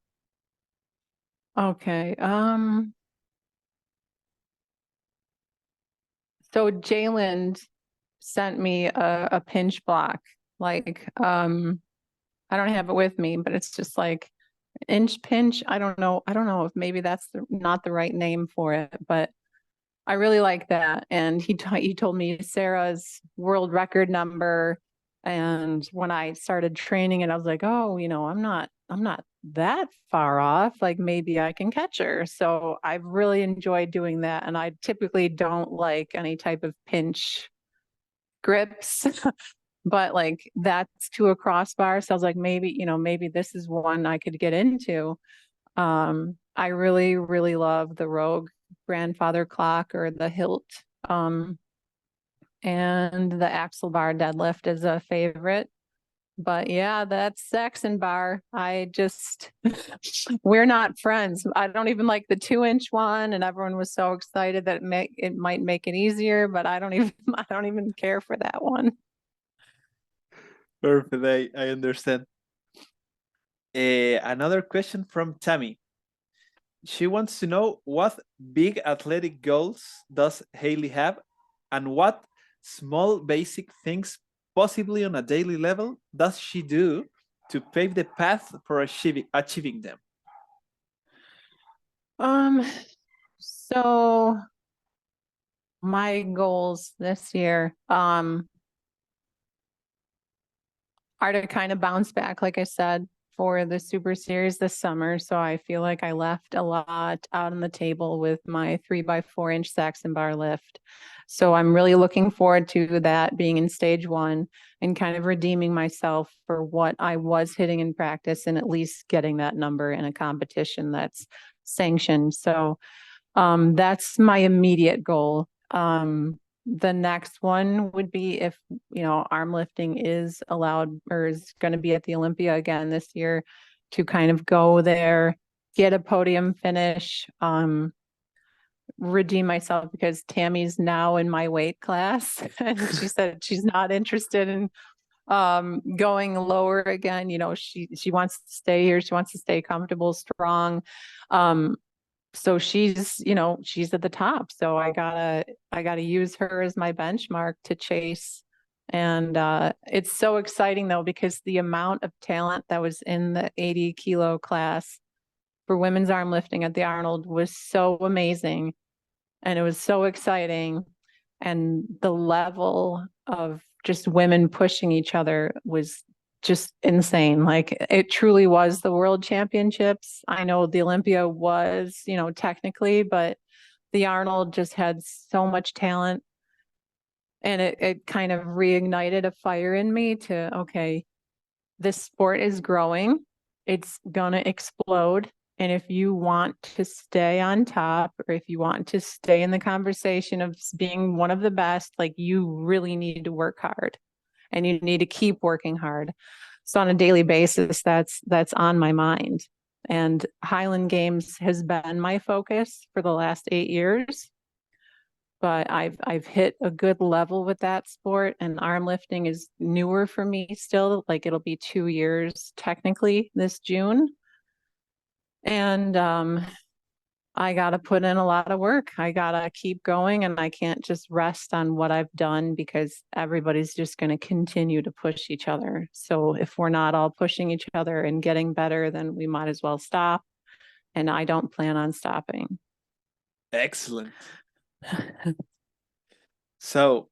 Okay. So Jalen sent me a pinch block. Like, I don't have it with me, but it's just like inch pinch. I don't know. I don't know if maybe that's not the right name for it, but I really like that. And he told me Sarah's world record number. And when I started training it, I was like, oh, I'm not that far off. Like maybe I can catch her. So I've really enjoyed doing that. And I typically don't like any type of pinch grips, but like that's to a crossbar. So I was like, maybe this is one I could get into. I really, really love the Rogue grandfather clock or the hilt. And the axle bar deadlift is a favorite. But yeah, that's Saxon bar. We're not friends. I don't even like the 2-inch one, and everyone was so excited that it might make it easier, but I don't even I don't even care for that one. Perfect. I understand. Another question from Tammy. She wants to know what big athletic goals does Haley have and what small basic things, possibly on a daily level, does she do to pave the path for achieving them? So my goals this year, are to kind of bounce back, like I said, for the Super Series this summer. So I feel like I left a lot out on the table with my 3x4-inch Saxon bar lift. So I'm really looking forward to that being in stage one and kind of redeeming myself for what I was hitting in practice and at least getting that number in a competition that's sanctioned. So that's my immediate goal. The next one would be if, arm lifting is allowed or is going to be at the Olympia again this year, to kind of go there, get a podium finish, redeem myself, because Tammy's now in my weight class and she said she's not interested in going lower again. She wants to stay here. She wants to stay comfortable, strong. So she's at the top. So I gotta use her as my benchmark to chase. And it's so exciting though, because the amount of talent that was in the 80 kilo class for women's arm lifting at the Arnold was so amazing. And it was so exciting. And the level of just women pushing each other was just insane. Like it truly was the world championships. I know the Olympia was, technically, but the Arnold just had so much talent. And it kind of reignited a fire in me to, okay, this sport is growing. It's gonna explode. And if you want to stay on top, or if you want to stay in the conversation of being one of the best, like you really need to work hard and you need to keep working hard. So on a daily basis, that's on my mind. And Highland Games has been my focus for the last 8 years. But I've hit a good level with that sport, and arm lifting is newer for me still. Like it'll be 2 years technically this June. And I got to put in a lot of work. I got to keep going, and I can't just rest on what I've done because everybody's just going to continue to push each other. So if we're not all pushing each other and getting better, then we might as well stop. And I don't plan on stopping. Excellent. So,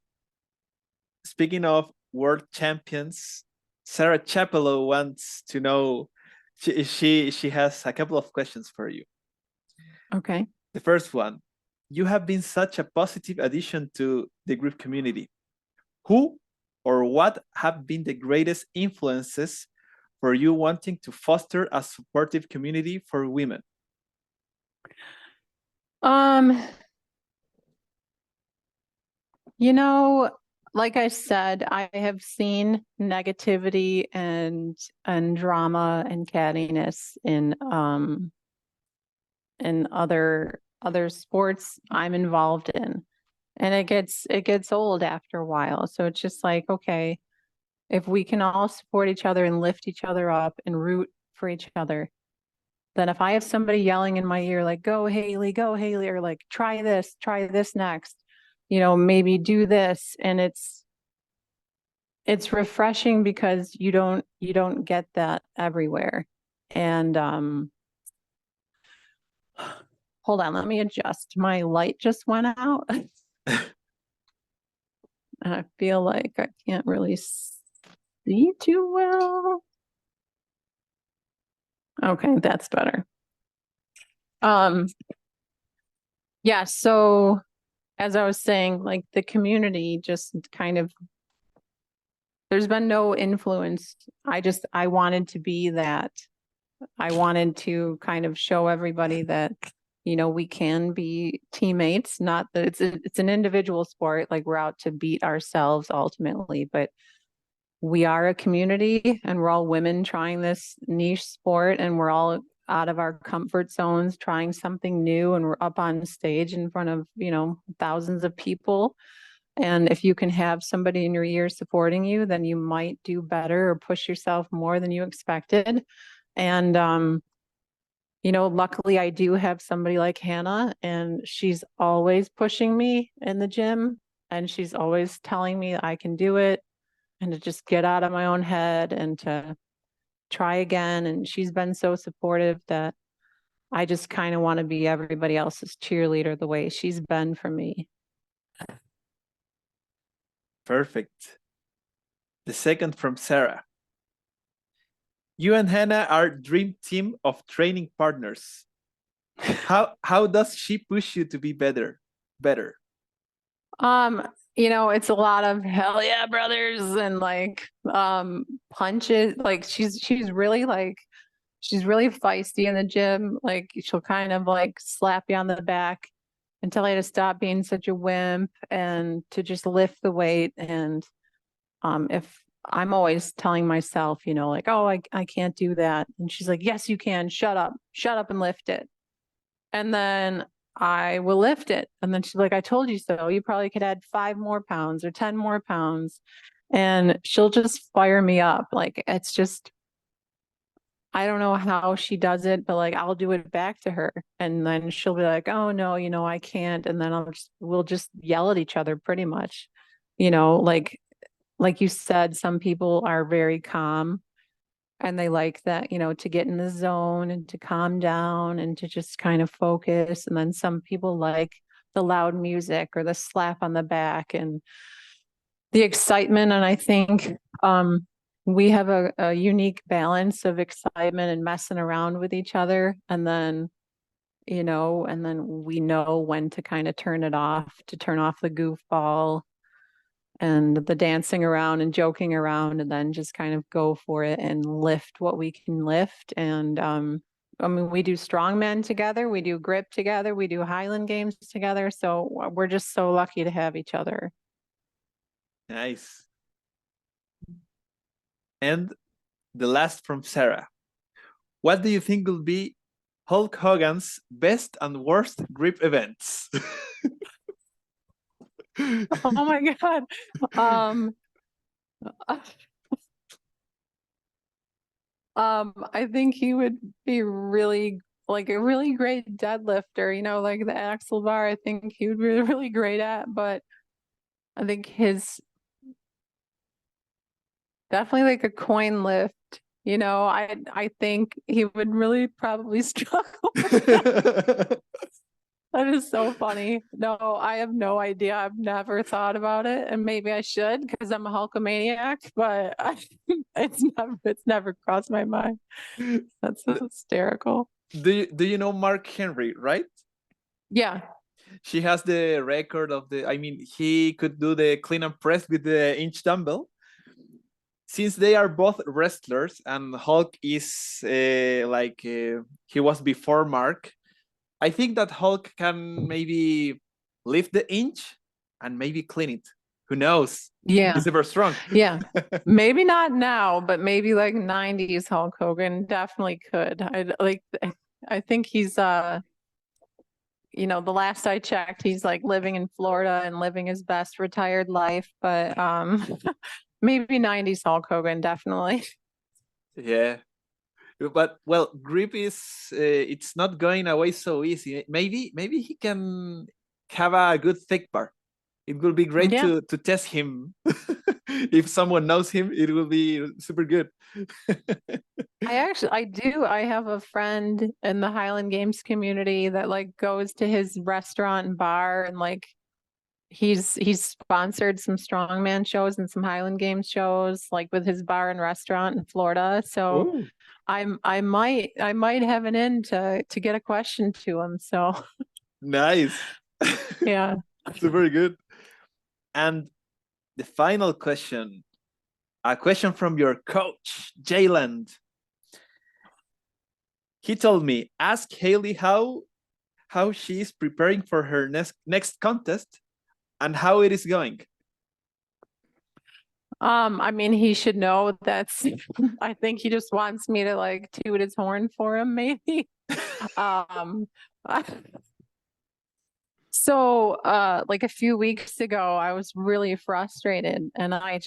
speaking of world champions, Sarah Chapello wants to know. She has a couple of questions for you. Okay. The first one, you have been such a positive addition to the group community. Who or what have been the greatest influences for you wanting to foster a supportive community for women? You know, like I said, I have seen negativity and drama and cattiness in other sports I'm involved in. And it gets old after a while. So it's just like, okay, if we can all support each other and lift each other up and root for each other, then if I have somebody yelling in my ear, like, go Haley, or like, try this next, maybe do this. And it's refreshing because you don't get that everywhere. And hold on, let me adjust. My light just went out. I feel like I can't really see too well. Okay, that's better. Yeah, so as I was saying, like the community just kind of, there's been no influence. I wanted to be that. I wanted to kind of show everybody that, we can be teammates, not that it's an individual sport, like we're out to beat ourselves ultimately, but we are a community and we're all women trying this niche sport, and we're all out of our comfort zones trying something new, and we're up on stage in front of, thousands of people. And if you can have somebody in your ear supporting you, then you might do better or push yourself more than you expected. And luckily I do have somebody like Hannah, and she's always pushing me in the gym, and she's always telling me I can do it and to just get out of my own head and to try again. And she's been so supportive that I just kind of want to be everybody else's cheerleader the way she's been for me. Perfect. The second from Sarah. You and Hannah are dream team of training partners. How does she push you to be better? It's a lot of hell yeah, brothers, and like punches. Like she's really feisty in the gym. Like she'll kind of like slap you on the back and tell you to stop being such a wimp and to just lift the weight. And if I'm always telling myself, like, oh, I can't do that. And she's like, yes, you can. Shut up and lift it. And then I will lift it. And then she's like, I told you so. You probably could add 5 more pounds or 10 more pounds. And she'll just fire me up. Like, it's just, I don't know how she does it, but like, I'll do it back to her. And then she'll be like, oh no, I can't. And then we'll just yell at each other pretty much, like you said, some people are very calm and they like that, to get in the zone and to calm down and to just kind of focus. And then some people like the loud music or the slap on the back and the excitement. And I think we have a unique balance of excitement and messing around with each other. And then, we know when to kind of turn it off, to turn off the goofball and the dancing around and joking around, and then just kind of go for it and lift what we can lift. And we do strongman together, we do grip together, we do Highland games together. So we're just so lucky to have each other. Nice. And the last from Sarah. What do you think will be Hulk Hogan's best and worst grip events? Oh my God. I think he would be really like a really great deadlifter, like the axle bar, I think he would be really great at, but I think his definitely like a coin lift, I think he would really probably struggle. That is so funny. No, I have no idea. I've never thought about it, and maybe I should because I'm a Hulkamaniac, but it's never crossed my mind. That's hysterical. Do you know Mark Henry, right? Yeah. She has the record of he could do the clean and press with the inch dumbbell. Since they are both wrestlers and Hulk is he was before Mark, I think that Hulk can maybe lift the inch and maybe clean it. Who knows? Yeah. He's super strong. Yeah. Maybe not now, but maybe like 90s Hulk Hogan definitely could. I think he's the last I checked, he's like living in Florida and living his best retired life, but maybe 90s Hulk Hogan definitely. Yeah. But well, grip is it's not going away so easy. Maybe he can have a good thick bar. It will be great Yeah. to test him. If someone knows him, it will be super good. I have a friend in the Highland Games community that like goes to his restaurant and bar, and like he's sponsored some strongman shows and some Highland Games shows like with his bar and restaurant in Florida. So Ooh. I might have an in to get a question to him. So Nice. yeah. Super good. And the final question, a question from your coach, Jayland. He told me, ask Haley how she is preparing for her next contest and how it is going. He should know that's I think he just wants me to like toot his horn for him, maybe. So like a few weeks ago, I was really frustrated and I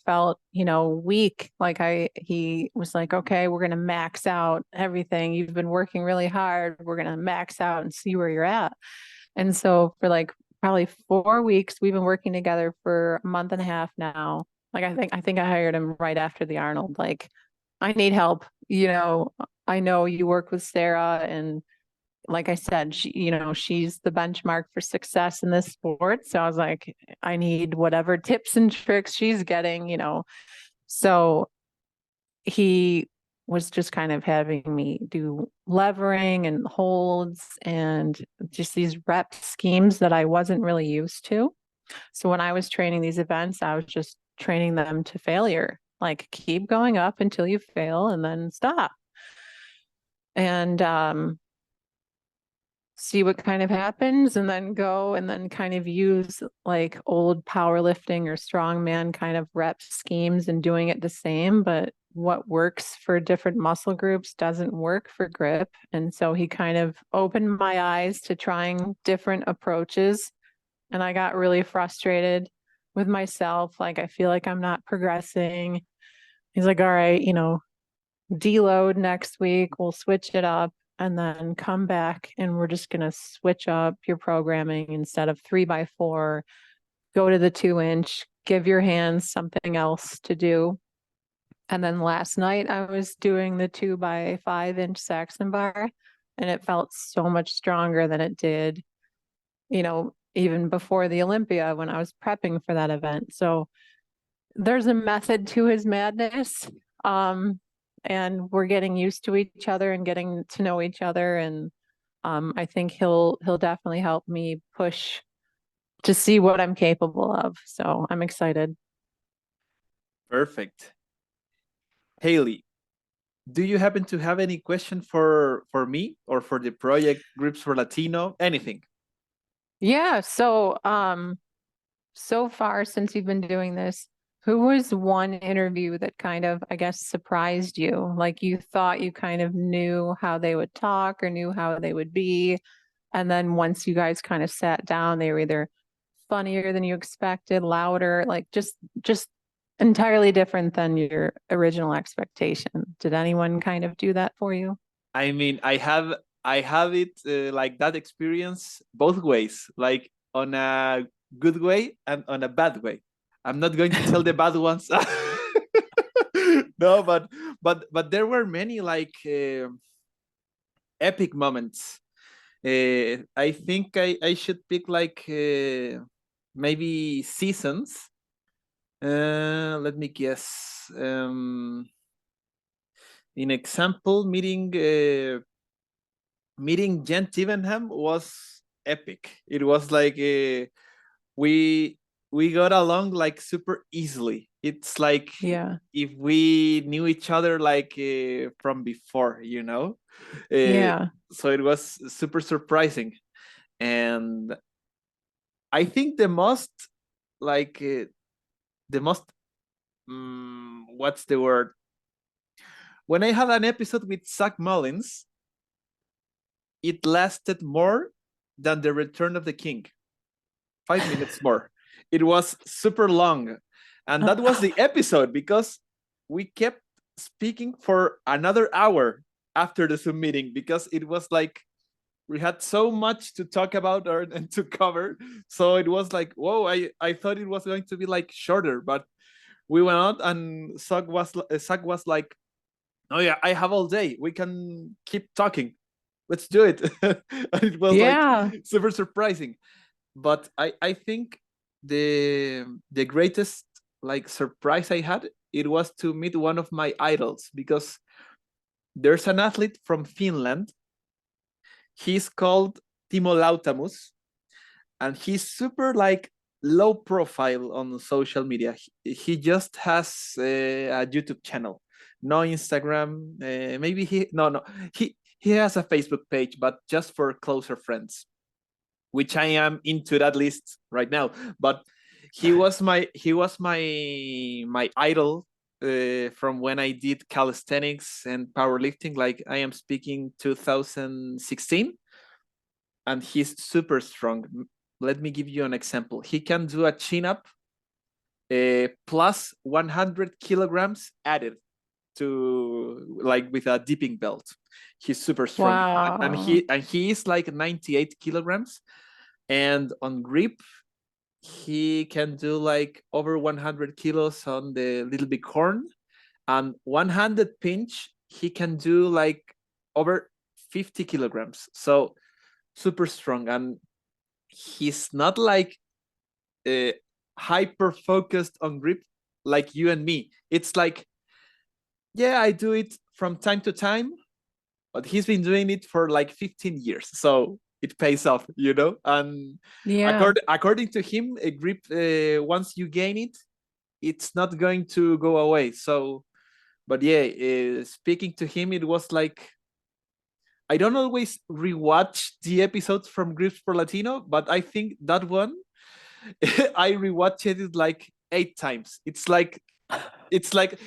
felt, weak. Like he was like, okay, we're gonna max out everything. You've been working really hard. We're gonna max out and see where you're at. And so for like probably 4 weeks, we've been working together for a month and a half now. Like I think I hired him right after the Arnold. Like, I need help. I know you work with Sarah, and like I said, she's the benchmark for success in this sport. So I was like, I need whatever tips and tricks she's getting, So he was just kind of having me do levering and holds and just these rep schemes that I wasn't really used to. So when I was training these events, I was just training them to failure, like keep going up until you fail and then stop. And see what kind of happens, and then go and then kind of use like old powerlifting or strongman kind of rep schemes and doing it the same, but what works for different muscle groups doesn't work for grip. And so he kind of opened my eyes to trying different approaches, and I got really frustrated with myself. Like, I feel like I'm not progressing. He's like, all right, deload next week, we'll switch it up, and then come back and we're just going to switch up your programming. Instead of 3x4, go to the 2-inch, give your hands something else to do. And then last night I was doing the 2x5-inch Saxon bar, and it felt so much stronger than it did, even before the Olympia when I was prepping for that event. So there's a method to his madness. And we're getting used to each other and getting to know each other. And I think he'll definitely help me push to see what I'm capable of. So I'm excited. Perfect. Haley, do you happen to have any question for me or for the project Grips for Latino? Anything? Yeah. So so far since you've been doing this, Who was one interview that kind of, I guess, surprised you? Like you thought you kind of knew how they would talk or knew how they would be. And then once you guys kind of sat down, they were either funnier than you expected, louder, like just entirely different than your original expectation. Did anyone kind of do that for you? I mean, I have it like that experience both ways, like on a good way and on a bad way. I'm not going to tell the bad ones. No, but there were many like epic moments. I think I should pick like maybe seasons. Let me guess. In example, meeting Jen Tivenham was epic. It was like we we got along like super easily. It's like Yeah. if we knew each other like from before, you know. Uh, Yeah. so it was super surprising, and I think the most like the most what's the word, when I had an episode with Zach Mullins, it lasted more than the Return of the King. 5 minutes more. It was super long. And that was the episode because we kept speaking for another hour after the Zoom meeting because it was like we had so much to talk about and to cover. So it was like, whoa, I thought it was going to be like shorter, but we went out and Zach was like, oh yeah, I have all day. We can keep talking. Let's do it. And it was like Yeah. super surprising. But I think the greatest like surprise I had, it was to meet one of my idols, because there's an athlete from Finland. He's called Timo Lautamus, and he's super like low profile on social media. He just has a YouTube channel, no Instagram. Maybe he has a Facebook page, but just for closer friends, which I am into that list right now. But he was my idol from when I did calisthenics and powerlifting. Like I am speaking 2016, and he's super strong. Let me give you an example. He can do a chin up plus 100 kilograms added to, like, with a dipping belt. He's super strong, and Wow. he is like 98 kilograms, and on grip he can do like over 100 kilos on the little big horn, and one-handed pinch he can do like over 50 kilograms. So super strong, and he's not like uh, hyper focused on grip like you and me. It's like, yeah, I do it from time to time, but he's been doing it for like 15 years, so it pays off, you know. And Yeah. according to him, a grip, once you gain it, it's not going to go away. So, but yeah, speaking to him, it was like, I don't always rewatch the episodes from Gripsport Latino, but I think that one I rewatched it like 8 times. It's like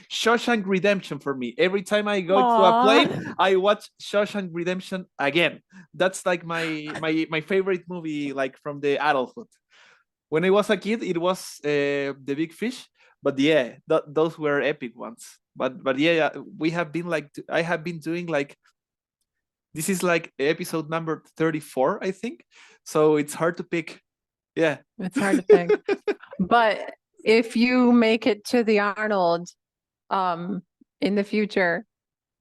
Shawshank Redemption for me. Every time I go to a Aw. plane, I watch Shawshank Redemption again. That's like my favorite movie, like from the adulthood. When I was a kid, it was The Big Fish, but yeah, those were epic ones. But yeah, we have been like, I have been doing like, this is like episode number 34, I think. So it's hard to pick. Yeah. It's hard to pick. But if you make it to the Arnold, in the future,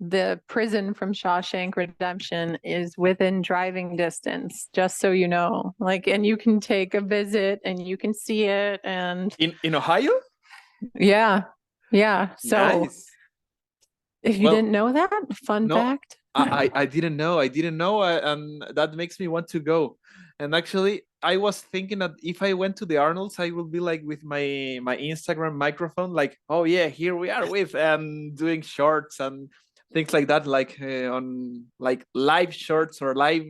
the prison from Shawshank Redemption is within driving distance, just so you know. Like, and you can take a visit and you can see it. And In Ohio? yeah, yeah. So Nice. if you Well, didn't know that, fun no, fact. I didn't know. I didn't know, and that makes me want to go. And actually, I was thinking that if I went to the Arnold's, I would be like with my Instagram microphone, like, oh yeah, here we are with, and doing shorts and things like that, like on like live shorts or live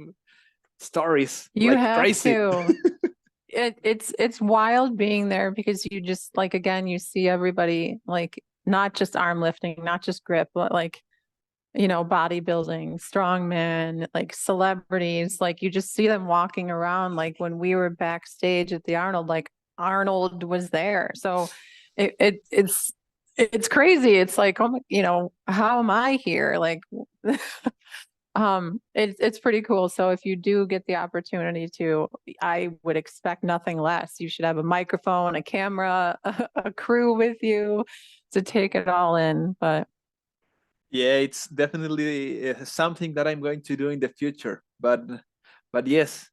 stories, You like have crazy. to. It's wild being there because you just like, again, you see everybody, like not just arm lifting, not just grip, but like, bodybuilding, strongmen, like celebrities, like you just see them walking around. Like when we were backstage at the Arnold, like Arnold was there. So it's crazy. It's like, oh my, how am I here? Like it's pretty cool. So if you do get the opportunity to, I would expect nothing less. You should have a microphone, a camera, a crew with you to take it all in. But Yeah, it's definitely something that I'm going to do in the future. But yes,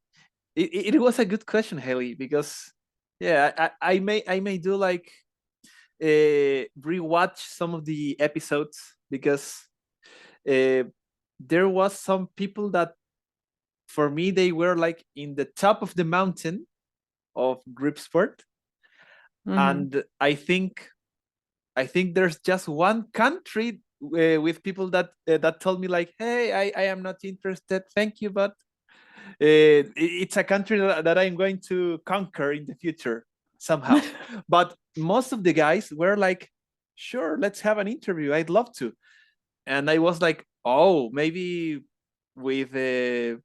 it was a good question, Haley, because yeah, I may do like rewatch some of the episodes because uh, there was some people that for me they were like in the top of the mountain of Gripsport, and I think there's just one country with people that told me like, hey, I am not interested, thank you, but it's a country that I'm going to conquer in the future somehow. But most of the guys were like, sure, let's have an interview, I'd love to. And I was like, oh, maybe with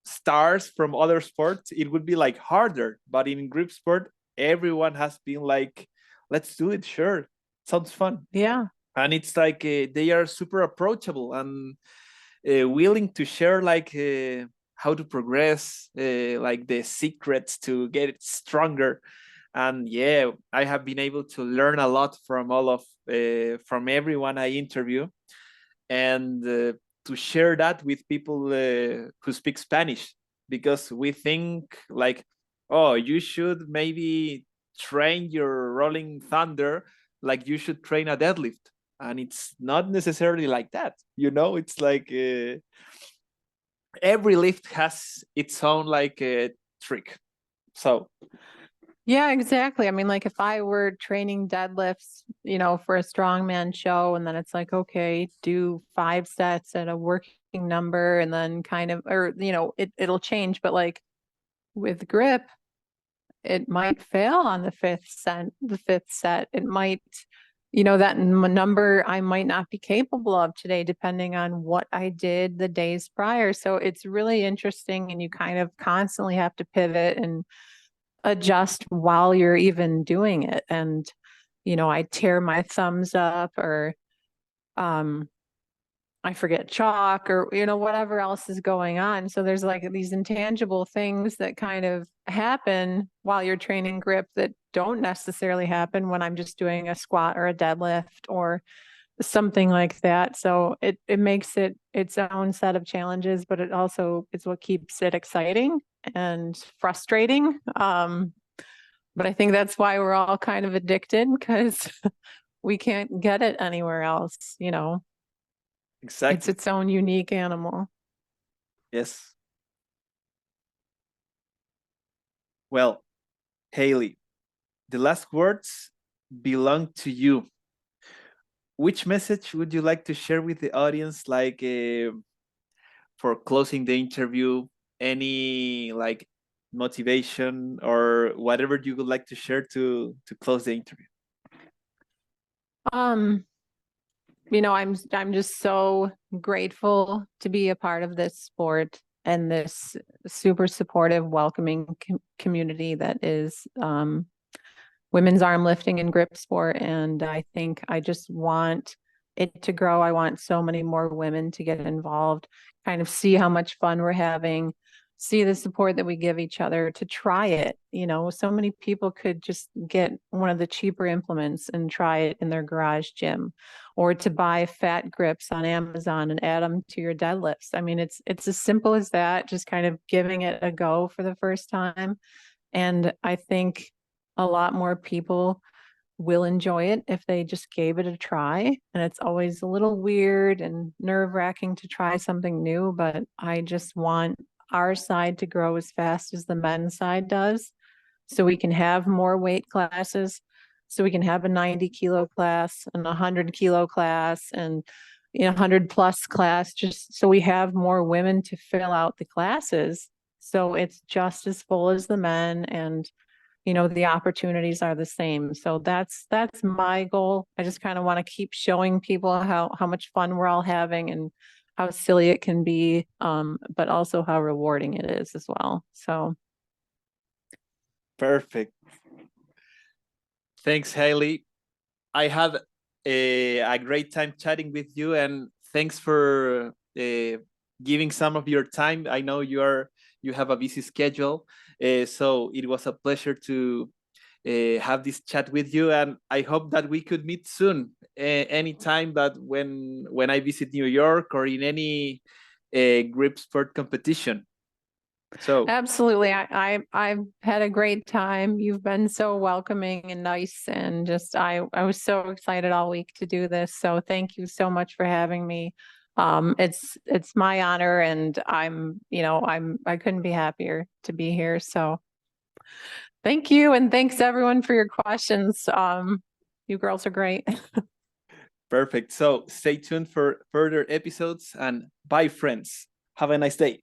stars from other sports it would be like harder, but in grip sport everyone has been like, let's do it, sure, sounds fun. yeah. And it's like they are super approachable and willing to share like how to progress, like the secrets to get it stronger. And yeah, I have been able to learn a lot from all of from everyone I interview, and to share that with people who speak Spanish, because we think like, oh, you should maybe train your rolling thunder like you should train a deadlift, and it's not necessarily like that. It's like every lift has its own like trick. So Yeah, exactly. I mean, like if I were training deadlifts, for a strongman show, and then it's like, okay, do 5 sets at a working number, and then kind of, or, it'll change. But like with grip, it might fail on the fifth set. It might, that number I might not be capable of today, depending on what I did the days prior. So it's really interesting, and you kind of constantly have to pivot and adjust while you're even doing it. And, I tear my thumbs up, or I forget chalk, or, whatever else is going on. So there's like these intangible things that kind of happen while you're training grip that don't necessarily happen when I'm just doing a squat or a deadlift or something like that. So it makes it its own set of challenges, but it also is what keeps it exciting and frustrating. But I think that's why we're all kind of addicted, because we can't get it anywhere else. It's exactly. its own unique animal. Yes. Well, Haley, the last words belong to you. Which message would you like to share with the audience, like for closing the interview? Any like motivation or whatever you would like to share to close the interview? Um, I'm just so grateful to be a part of this sport and this super supportive, welcoming community that is women's arm lifting and grip sport. And I think I just want it to grow. I want so many more women to get involved, kind of see how much fun we're having, see the support that we give each other, to try it. So many people could just get one of the cheaper implements and try it in their garage gym, or to buy fat grips on Amazon and add them to your deadlifts. I mean, it's as simple as that, just kind of giving it a go for the first time. And I think a lot more people will enjoy it if they just gave it a try. And it's always a little weird and nerve-wracking to try something new, but I just want our side to grow as fast as the men's side does, so we can have more weight classes, so we can have a 90-kilo class and a 100-kilo class and 100+ class, just so we have more women to fill out the classes, So it's just as full as the men, and the opportunities are the same. So that's my goal. I just kind of want to keep showing people how much fun we're all having and how silly it can be, but also how rewarding it is as well. So Perfect. Thanks, Hailey. I had a great time chatting with you, and thanks for giving some of your time. I know you have a busy schedule, so it was a pleasure to have this chat with you, and I hope that we could meet soon, anytime that when I visit New York or in any Gripsport competition. So absolutely. I've had a great time. You've been so welcoming and nice, and just I was so excited all week to do this. So thank you so much for having me. It's my honor, and I couldn't be happier to be here. So thank you, and thanks everyone for your questions. You girls are great. perfect. So stay tuned for further episodes, and bye, friends. Have a nice day.